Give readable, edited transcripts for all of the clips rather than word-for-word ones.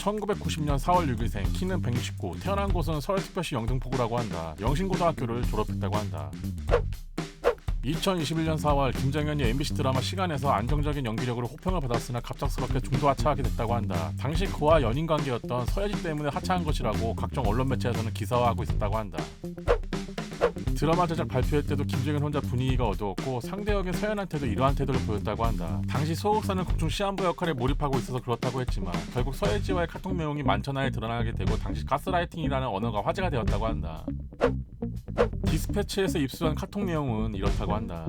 1990년 4월 6일생, 키는 169, 태어난 곳은 서울특별시 영등포구라고 한다. 영신고등학교를 졸업했다고 한다. 2021년 4월 김정현이 MBC 드라마 시간에서 안정적인 연기력으로 호평을 받았으나 갑작스럽게 중도 하차하게 됐다고 한다. 당시 그와 연인 관계였던 서예지 때문에 하차한 것이라고 각종 언론 매체에서는 기사화하고 있었다고 한다. 드라마 제작 발표회 때도 김정현 혼자 분위기가 어두웠고 상대 역인 서연한테도 이러한 태도를 보였다고 한다. 당시 소속사는 극중 시한부 역할에 몰입하고 있어서 그렇다고 했지만 결국 서예지와의 카톡 내용이 만천하에 드러나게 되고 당시 가스라이팅이라는 언어가 화제가 되었다고 한다. 디스패치에서 입수한 카톡 내용은 이렇다고 한다.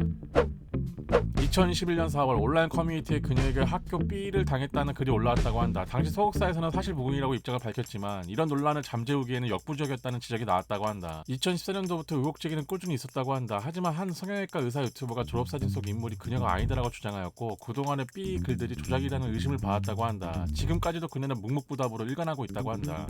2021년 4월 온라인 커뮤니티에 그녀에게 학교 B를 당했다는 글이 올라왔다고 한다. 당시 소속사에서는 사실 무근이라고 입장을 밝혔지만 이런 논란을 잠재우기에는 역부족이었다는 지적이 나왔다고 한다. 2014년도부터 의혹 제기는 꾸준히 있었다고 한다. 하지만 한 성형외과 의사 유튜버가 졸업사진 속 인물이 그녀가 아니다라고 주장하였고 그동안의 B 글들이 조작이라는 의심을 받았다고 한다. 지금까지도 그녀는 묵묵부답으로 일관하고 있다고 한다.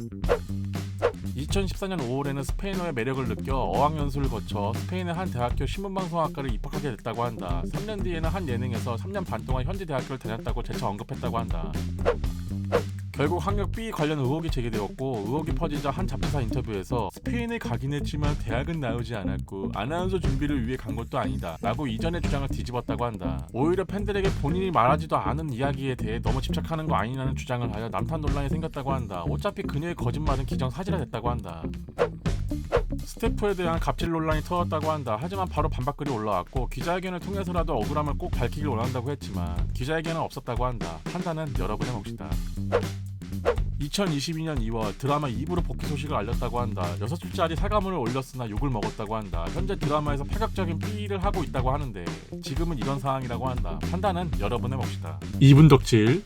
2014년 5월에는 스페인어의 매력을 느껴 어학연수를 거쳐 스페인의 한 대학교 신문방송학과를 입학하게 됐다고 한다. 3년 뒤에는 한 예능에서 3년 반 동안 현지 대학교를 다녔다고 재차 언급했다고 한다. 결국 학력 B 관련 의혹이 제기되었고 의혹이 퍼지자 한 잡지사 인터뷰에서 스페인에 가긴 했지만 대학은 나오지 않았고 아나운서 준비를 위해 간 것도 아니다 라고 이전의 주장을 뒤집었다고 한다. 오히려 팬들에게 본인이 말하지도 않은 이야기에 대해 너무 집착하는 거 아니냐는 주장을 하여 남탓 논란이 생겼다고 한다. 어차피 그녀의 거짓말은 기정사실화됐다고 한다. 스태프에 대한 갑질 논란이 터졌다고 한다. 하지만 바로 반박글이 올라왔고 기자회견을 통해서라도 억울함을 꼭 밝히길 원한다고 했지만 기자회견은 없었다고 한다. 판단은 여러분의 몫이다. 2022년 2월 드라마 2부로 복귀 소식을 알렸다고 한다. 6줄짜리 사과문을 올렸으나 욕을 먹었다고 한다. 현재 드라마에서 파격적인 B를 하고 있다고 하는데 지금은 이런 상황이라고 한다. 판단은 여러분의 몫이다. 2분 덕질